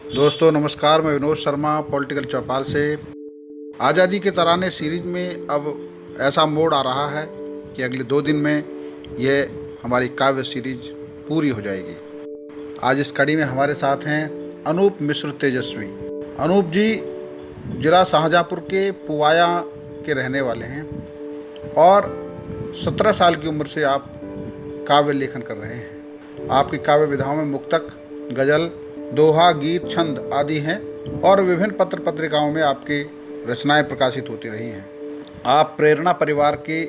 दोस्तों नमस्कार, मैं विनोद शर्मा पॉलिटिकल चौपाल से। आज़ादी के तराने सीरीज में अब ऐसा मोड़ आ रहा है कि अगले 2 दिन में यह हमारी काव्य सीरीज पूरी हो जाएगी। आज इस कड़ी में हमारे साथ हैं अनूप मिश्र तेजस्वी। अनूप जी जिला शाहजहाँपुर के पुवाया के रहने वाले हैं और 17 साल की उम्र से आप काव्य लेखन कर रहे हैं। आपकी काव्य विधाओं में मुक्तक, गज़ल, दोहा, गीत, छंद आदि हैं और विभिन्न पत्र पत्रिकाओं में आपकी रचनाएं प्रकाशित होती रही हैं। आप प्रेरणा परिवार के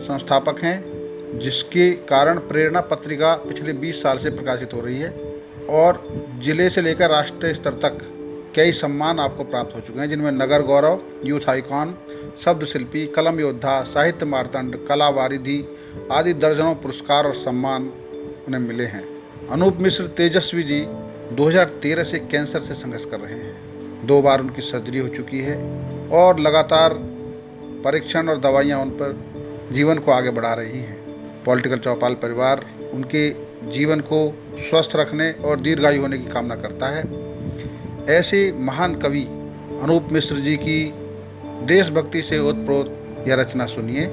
संस्थापक हैं, जिसके कारण प्रेरणा पत्रिका पिछले 20 साल से प्रकाशित हो रही है और जिले से लेकर राष्ट्रीय स्तर तक कई सम्मान आपको प्राप्त हो चुके हैं, जिनमें नगर गौरव, यूथ आइकॉन, शब्द शिल्पी, कलम योद्धा, साहित्य मार्तंड, कला वारिधि आदि दर्जनों पुरस्कार और सम्मान उन्हें मिले हैं। अनूप मिश्र तेजस्वी जी 2013 से कैंसर से संघर्ष कर रहे हैं। 2 बार उनकी सर्जरी हो चुकी है और लगातार परीक्षण और दवाइयां उन पर जीवन को आगे बढ़ा रही हैं। पॉलिटिकल चौपाल परिवार उनके जीवन को स्वस्थ रखने और दीर्घायु होने की कामना करता है। ऐसे महान कवि अनूप मिश्र जी की देशभक्ति से ओतप्रोत यह रचना सुनिए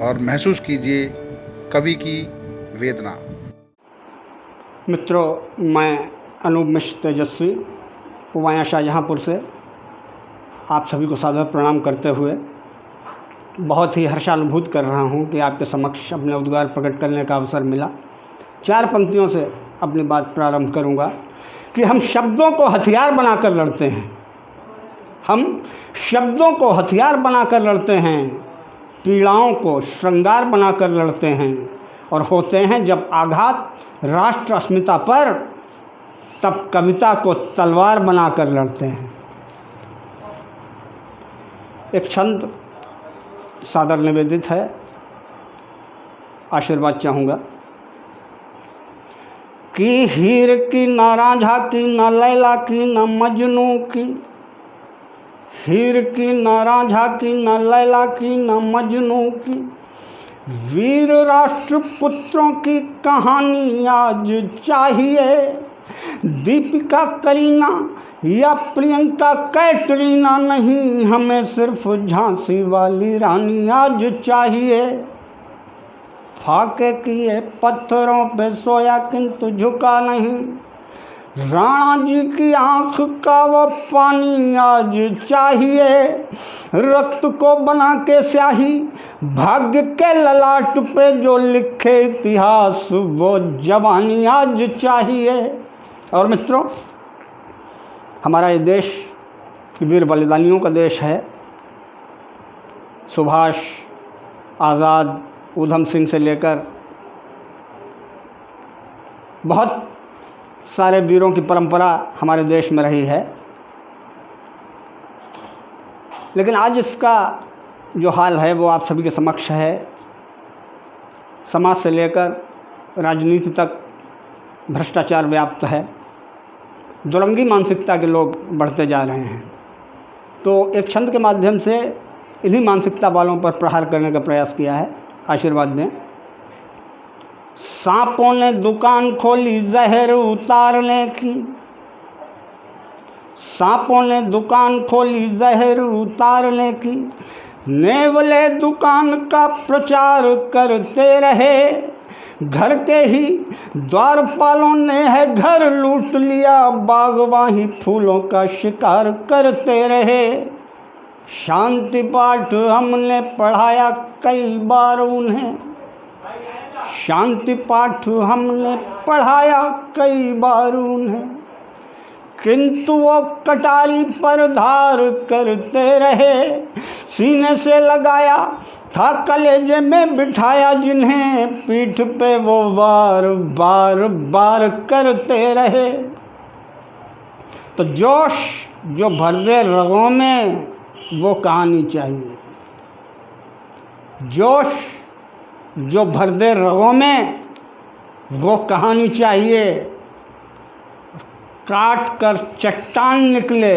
और महसूस कीजिए कवि की वेदना। मित्रों, मैं अनूप मिश्र तेजस्वी पुवाया शाहजहाँपुर से आप सभी को सादर प्रणाम करते हुए बहुत ही हर्षानुभूत कर रहा हूं कि आपके समक्ष अपने उद्गार प्रकट करने का अवसर मिला। 4 पंक्तियों से अपनी बात प्रारंभ करूंगा कि हम शब्दों को हथियार बनाकर लड़ते हैं। हम शब्दों को हथियार बनाकर लड़ते हैं, पीड़ाओं को श्रृंगार बनाकर लड़ते हैं और होते हैं जब आघात राष्ट्र अस्मिता पर, तब कविता को तलवार बनाकर लड़ते हैं। एक छंद सादर निवेदित है, आशीर्वाद चाहूँगा कि हीर की न रांझा की न लैला की न मजनू की, हीर की न रांझा की न लैला की न मजनू की, वीर राष्ट्र पुत्रों की कहानी आज चाहिए। दीपिका, करीना या प्रियंका, कैटरीना नहीं, हमें सिर्फ झांसी वाली रानी आज चाहिए। फाके किए पत्थरों पे सोया किंतु झुका नहीं, राणा जी की आंख का वो पानी आज चाहिए। रक्त को बना के स्याही भाग्य के ललाट पे जो लिखे इतिहास, वो जवानी आज चाहिए। और मित्रों, हमारा ये देश वीर बलिदानियों का देश है। सुभाष, आज़ाद, ऊधम सिंह से लेकर बहुत सारे वीरों की परंपरा हमारे देश में रही है। लेकिन आज इसका जो हाल है वो आप सभी के समक्ष है। समाज से लेकर राजनीति तक भ्रष्टाचार व्याप्त है, दुरंगी मानसिकता के लोग बढ़ते जा रहे हैं। तो एक छंद के माध्यम से इन्हीं मानसिकता वालों पर प्रहार करने का प्रयास किया है। आशीर्वाद दें। सांपों ने दुकान खोली जहर उतारने की, सांपों ने दुकान खोली जहर उतारने की, नेवले दुकान का प्रचार करते रहे। घर के ही द्वारपालों ने है घर लूट लिया, बागवाही फूलों का शिकार करते रहे। शांति पाठ हमने पढ़ाया कई बार उन्हें, शांति पाठ हमने पढ़ाया कई बार उन्हें, किंतु वो कटारी पर धार करते रहे। सीने से लगाया था कलेजे में बिठाया जिन्हें, पीठ पे वो वार बार बार करते रहे। तो जोश जो भर दे रगों में वो कहानी चाहिए, जोश जो भर दे रगों में वो कहानी चाहिए। काट कर चट्टान निकले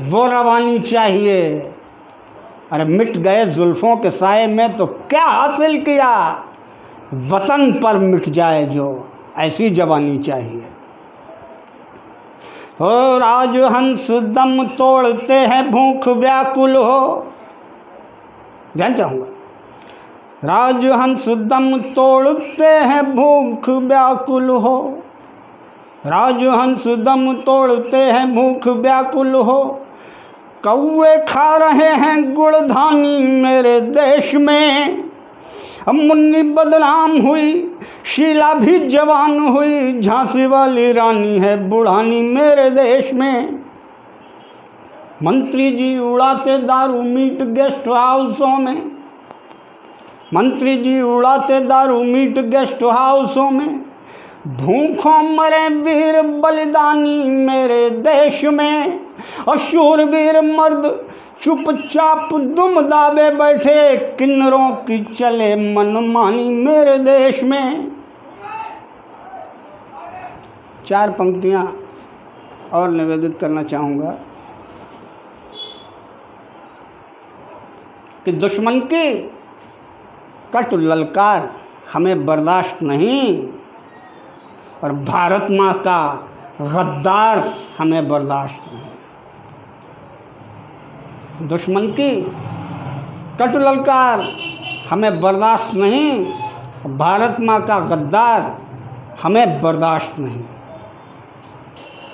वो रवानी चाहिए। अरे मिट गए जुल्फ़ों के साए में तो क्या हासिल किया, वतन पर मिट जाए जो, ऐसी जवानी चाहिए। हो राजहंस दम तोड़ते हैं भूख व्याकुल हो। ध्यान चाहूँगा, राजहंस दम तोड़ते हैं भूख व्याकुल हो, राजहंस दम तोड़ते हैं भूख व्याकुल हो। कौवे खा रहे हैं गुड़धानी मेरे देश में, अब मुन्नी बदनाम हुई, शीला भी जवान हुई, झांसी वाली रानी है बुढ़ानी मेरे देश में। मंत्री जी उड़ाते दारू मीट गेस्ट हाउसों में, मंत्री जी उड़ाते दारू मीट गेस्ट हाउसों में, भूखों मरे वीर बलिदानी मेरे देश में। और शूरवीर मर्द चुपचाप दुम दाबे बैठे, किन्नरों की चले मनमानी मेरे देश में। 4 पंक्तियां और निवेदित करना चाहूँगा कि दुश्मन की कटु ललकार हमें बर्दाश्त नहीं, और भारत माँ का गद्दार हमें बर्दाश्त नहीं। दुश्मन की कटु ललकार हमें बर्दाश्त नहीं, भारत माँ का गद्दार हमें बर्दाश्त नहीं।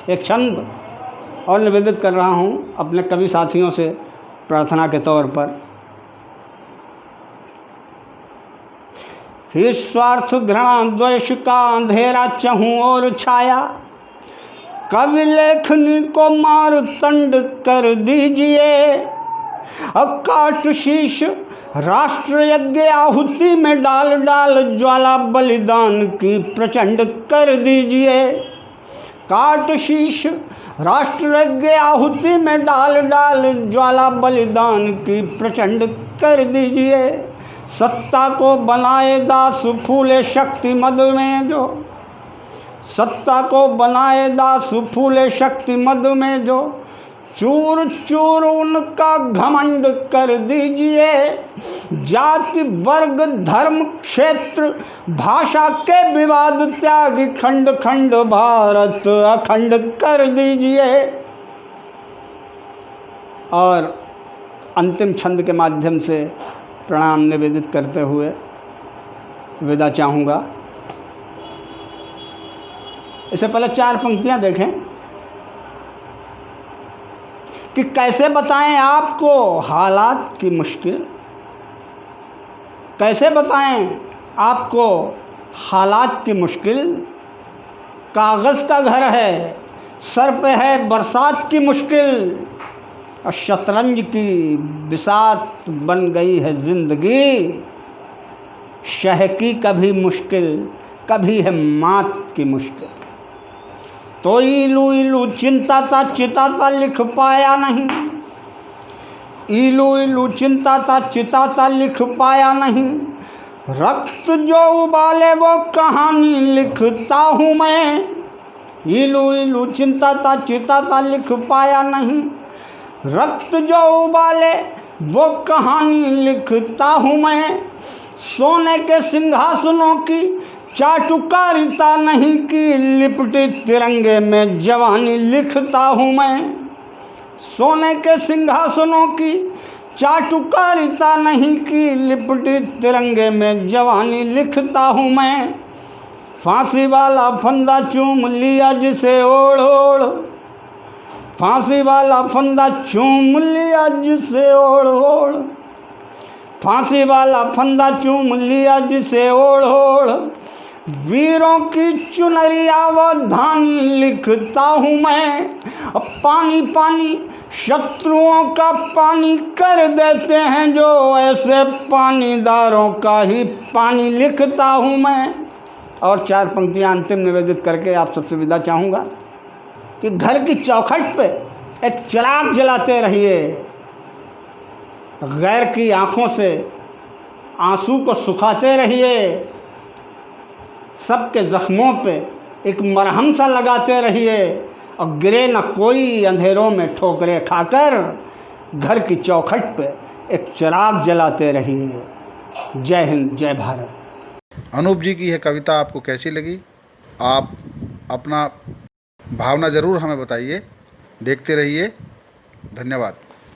एक छंद और निवेदित कर रहा हूँ अपने कवि साथियों से प्रार्थना के तौर पर। ही स्वार्थ घृणा द्वेष का अंधेरा चहूँ और छाया, कवि लेखनी को मार तंड कर दीजिए। अब काट शीश राष्ट्र यज्ञ आहुति में डाल डाल ज्वाला बलिदान की प्रचंड कर दीजिए। काट शीश राष्ट्र यज्ञ आहुति में डाल डाल ज्वाला बलिदान की प्रचंड कर दीजिए। सत्ता को बनाए दास फूले शक्ति मद में जो, सत्ता को बनाए दास फूले शक्ति मद में जो, चूर चूर उनका घमंड कर दीजिए। जाति वर्ग धर्म क्षेत्र भाषा के विवाद त्याग खंड खंड भारत अखंड कर दीजिए। और अंतिम छंद के माध्यम से प्रणाम निवेदित करते हुए विदा चाहूँगा। इससे पहले 4 पंक्तियाँ देखें कि कैसे बताएं आपको हालात की मुश्किल, कैसे बताएं आपको हालात की मुश्किल। कागज़ का घर है, सर पे है बरसात की मुश्किल, और शतरंज की बिसात बन गई है ज़िंदगी। शह की कभी मुश्किल, कभी है मात की मुश्किल। तो इलू इलू चिंता ता चिता ता लिख पाया नहीं, इलू इलू चिंता ता चिता ता लिख पाया नहीं। रक्त जो उबाले वो कहानी लिखता हूँ मैं, इलू इलू चिंता ता चिता ता लिख पाया नहीं। रक्त जो उबाले वो कहानी लिखता हूँ मैं। सोने के सिंहासनों की चाटुकारिता नहीं की, लिपटी तिरंगे में जवानी लिखता हूँ मैं। सोने के सिंहासनों की चाटुकारिता नहीं की, लिपटी तिरंगे में जवानी लिखता हूँ मैं। फांसी वाला फंदा चूम लिया जिसे ओढ़ ओढ़, फांसी वाला फंदा चूम लिया जिसे ओढ़ ओढ़, फांसी वाला फंदा चूम लिया जिसे ओढ़ ओढ़। वीरों की चुनरिया व धानी लिखता हूँ मैं। अब पानी पानी शत्रुओं का पानी कर देते हैं जो, ऐसे पानीदारों का ही पानी लिखता हूँ मैं। और 4 पंक्तियाँ अंतिम निवेदित करके आप सबसे विदा चाहूँगा कि घर की चौखट पे एक चिराग जलाते रहिए, गैर की आँखों से आंसू को सुखाते रहिए, सबके ज़ख्मों पे एक मरहम सा लगाते रहिए, और गिरे न कोई अंधेरों में ठोकरे खाकर, घर की चौखट पे एक चिराग जलाते रहिए। जय हिंद, जय भारत। अनूप जी की यह कविता आपको कैसी लगी? आप अपना भावना ज़रूर हमें बताइए। देखते रहिए। धन्यवाद।